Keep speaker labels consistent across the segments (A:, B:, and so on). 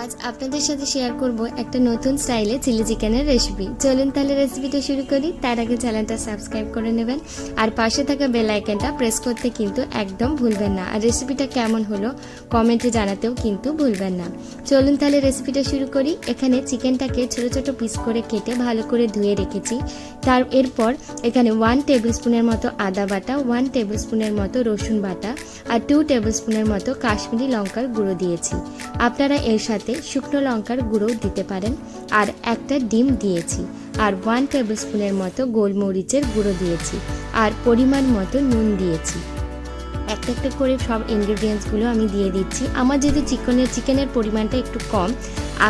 A: আজ আপনাদের সাথে শেয়ার করব একটা নতুন স্টাইলে চিলি চিকেনের রেসিপি। চলুন তাহলে রেসিপিটা শুরু করি। তার আগে চ্যানেলটা সাবস্ক্রাইব করে নেবেন আর পাশে থাকা বেল আইকনটা প্রেস করতে কিন্তু একদম ভুলবেন না। আর রেসিপিটা কেমন হলো কমেন্টে জানাতেও কিন্তু ভুলবেন না। চলুন তাহলে রেসিপিটা শুরু করি। এখানে চিকেনটাকে ছোট ছোট পিস করে কেটে ভালো করে ধুয়ে রেখেছি। এরপর এখানে 1 টেবিল স্পুনের মতো আদা বাটা, 1 টেবিল স্পুনের মতো রসুন বাটা আর 2 টেবিল স্পুনের মতো কাশ্মীরি লঙ্কার গুঁড়ো দিয়েছি। আপনারা এর সাথে শুকনো লঙ্কার গুঁড়ো দিতে পারেন। আর একটা ডিম দিয়েছি আর 1 টেবিল স্পুনের মতো গোলমরিচের গুঁড়ো দিয়েছি আর পরিমাণ মতো নুন দিয়েছি। একটা একটা করে সব ইনগ্রেডিয়েন্টসগুলো আমি দিয়ে দিচ্ছি। আমার যেহেতু চিকেনের পরিমাণটা একটু কম,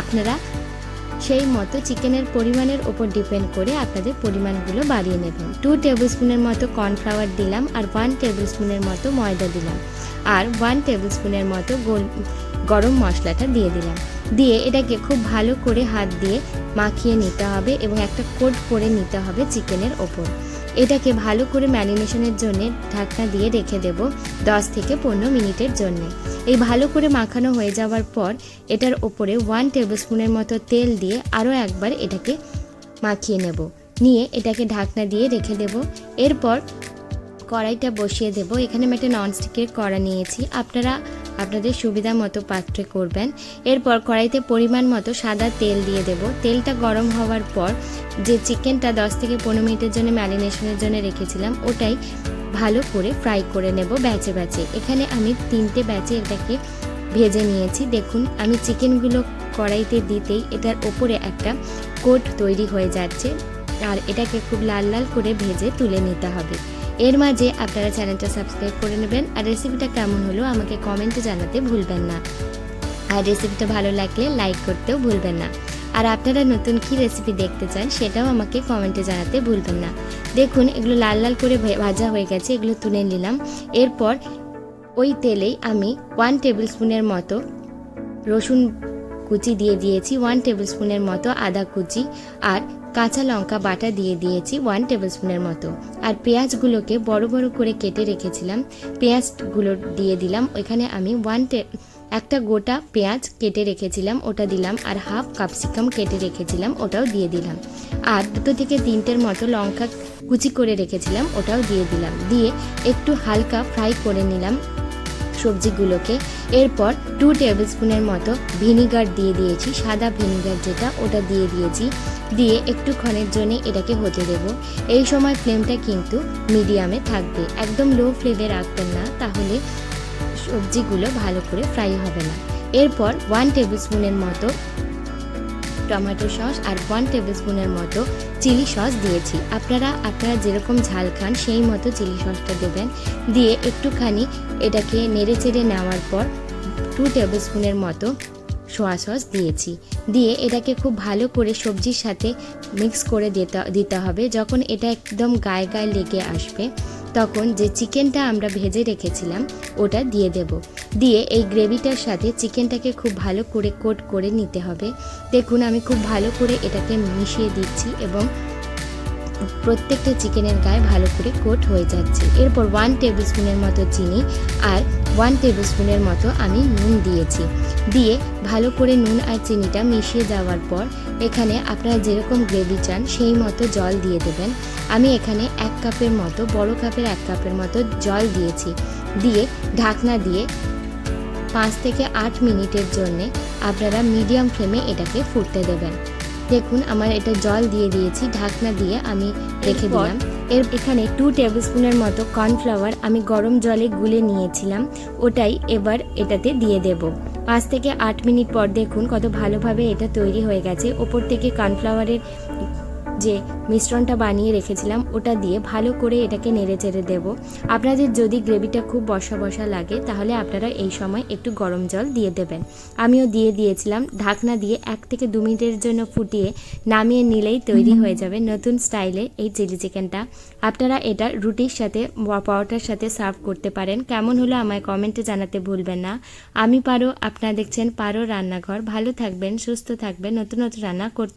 A: আপনারা সেই মতো চিকেনের পরিমাণের ওপর ডিপেন্ড করে আপনাদের পরিমাণগুলো বাড়িয়ে নেবেন। 2 টেবিল স্পুনের মতো কর্নফ্লাওয়ার দিলাম আর 1 টেবিল স্পুনের মতো ময়দা দিলাম আর 1 টেবিল স্পুনের মতো গরম মশলাটা দিয়ে দিলাম। দিয়ে এটাকে খুব ভালো করে হাত দিয়ে মাখিয়ে নিতে হবে এবং একটা কোট করে নিতে হবে চিকেনের ওপর। এটাকে ভালো করে ম্যারিনেশনের জন্য ঢাকনা দিয়ে রেখে দেব 10 থেকে 15 মিনিটের জন্য। এই ভালো করে মাখানো হয়ে যাওয়ার পর এটার ওপরে 1 টেবিল স্পুনের মতো তেল দিয়ে আরও একবার এটাকে মাখিয়ে নেব। নিয়ে এটাকে ঢাকনা দিয়ে রেখে দেব। এরপর কড়াইটা বসিয়ে দেব। এখানে আমি একটা ননস্টিকের কড়া নিয়েছি, আপনারা আপনাদের সুবিধা মতো পাত্রে করবেন। এরপর কড়াইতে পরিমাণ মতো সাদা তেল দিয়ে দেব। তেলটা গরম হওয়ার পর যে চিকেনটা 10 থেকে 15 মিনিটের জন্য ম্যারিনেশনের জন্য রেখেছিলাম ওটাই ভালো করে ফ্রাই করে নেব ব্যাচে ব্যাচে। এখানে আমি 3টে ব্যাচে এটাকে ভেজে নিয়েছি। দেখুন আমি চিকেনগুলো কড়াইতে দিতেই এটার ওপরে একটা কোট তৈরি হয়ে যাচ্ছে আর এটাকে খুব লাল লাল করে ভেজে তুলে নিতে হবে। এর মাঝে আপনারা চ্যানেলটা সাবস্ক্রাইব করে নেবেন আর রেসিপিটা কেমন হলো আমাকে কমেন্টে জানাতে ভুলবেন না। আর রেসিপিটা ভালো লাগলে লাইক করতেও ভুলবেন না। আর আপনারা নতুন কী রেসিপি দেখতে চান সেটাও আমাকে কমেন্টে জানাতে ভুলবেন না। দেখুন এগুলো লাল লাল করে ভাজা হয়ে গেছে, এগুলো তুলে নিলাম। এরপর ওই তেলেই আমি 1 টেবিল স্পুনের মতো রসুন কুচি দিয়ে দিয়েছি, 1 টেবিল স্পুনের মতো আদা কুচি আর কাঁচা লঙ্কা বাটা দিয়ে দিয়েছি 1 টেবিল স্পুনের মতো। আর পেঁয়াজগুলোকে বড় বড় করে কেটে রেখেছিলাম, পেঁয়াজগুলো দিয়ে দিলাম। ওইখানে আমি একটা গোটা পেঁয়াজ কেটে রেখেছিলাম ওটা দিলাম আর হাফ ক্যাপসিকাম কেটে রেখেছিলাম ওটাও দিয়ে দিলাম। আর 2 থেকে 3টের মতো লঙ্কা কুচি করে রেখেছিলাম ওটাও দিয়ে দিলাম। দিয়ে একটু হালকা ফ্রাই করে নিলাম সবজিগুলোকে। এরপর 2 টেবিল স্পুনের মতো ভিনিগার দিয়ে দিয়েছি, সাদা ভিনিগার যেটা ওটা দিয়ে দিয়েছি। দিয়ে একটুক্ষণের জন্য এটাকে হতে দেব। এই সময় ফ্লেমটা কিন্তু মিডিয়ামে থাকবে, একদম লো ফ্লেমে রাখবেন না, তাহলে সবজিগুলো ভালো করে ফ্রাই হবে না। এরপর 1 টেবিল স্পুনের মতো টমেটো সস আর 1 টেবিল স্পুনের মতো চিলি সস দিয়েছি। আপনারা যেরকম ঝাল খান সেই মতো চিলি সসটা দেবেন। দিয়ে একটুখানি এটাকে নেড়ে চেড়ে নেওয়ার পর 2 টেবিল স্পুনের মতো সোয়া সস দিয়েছি। দিয়ে এটাকে খুব ভালো করে সবজির সাথে মিক্স করে দিতে হবে। যখন এটা একদম গায়ে গায়ে লেগে আসবে তখন যে চিকেনটা আমরা ভেজে রেখেছিলাম ওটা দিয়ে দেব। দিয়ে এই গ্রেভিটার সাথে চিকেনটাকে খুব ভালো করে কোট করে নিতে হবে। দেখুন আমি খুব ভালো করে এটাকে মিশিয়ে দিচ্ছি এবং প্রত্যেকটা চিকেনের গায়ে ভালো করে কোট হয়ে যাচ্ছে। এরপর 1 টেবিল স্পুনের মতো চিনি আর 1 টেবিল স্পুনের মতো আমি নুন দিয়েছি। দিয়ে ভালো করে নুন আর চিনিটা মিশিয়ে যাওয়ার পর এখানে আপনারা যেরকম গ্রেভি চান সেই মতো জল দিয়ে দেবেন। আমি এখানে 1 কাপের মতো, বড় কাপের 1 কাপের মতো জল দিয়েছি। দিয়ে ঢাকনা দিয়ে 5 থেকে 8 মিনিটের জন্য আপনারা মিডিয়াম ফ্লেমে এটাকে ফুটতে দেবেন। দেখুন আমার এটা জল দিয়ে দিয়েছি, ঢাকনা দিয়ে আমি রেখে দিলাম। এখানে 2 টেবিল স্পুনের মতো কর্নফ্লাওয়ার আমি গরম জলে গুলে নিয়েছিলাম ওটাই এবার এটাতে দিয়ে দেব। 5 থেকে 8 মিনিট পর দেখুন কত ভালোভাবে এটা তৈরি হয়ে গেছে। ওপর থেকে কর্নফ্লাওয়ারের যে মিশ্রণটা বানিয়ে রেখেছিলাম ওটা দিয়ে ভালো করে এটাকে নেড়ে চেড়ে দেবো। আপনাদের যদি গ্রেভিটা খুব বসা বসা লাগে তাহলে আপনারা এই সময় একটু গরম জল দিয়ে দেবেন। আমিও দিয়ে দিয়েছিলাম। ঢাকনা দিয়ে 1 থেকে 2 মিনিটের জন্য ফুটিয়ে নামিয়ে নিলেই তৈরি হয়ে যাবে নতুন স্টাইলে এই চিলি চিকেনটা। আপনারা এটা রুটির সাথে পরোটার সাথে সার্ভ করতে পারেন। কেমন হলো আমায় কমেন্টে জানাতে ভুলবেন না। আমি পারো, আপনারা দেখছেন পারো রান্নাঘর। ভালো থাকবেন, সুস্থ থাকবেন, নতুন নতুন রান্না করতে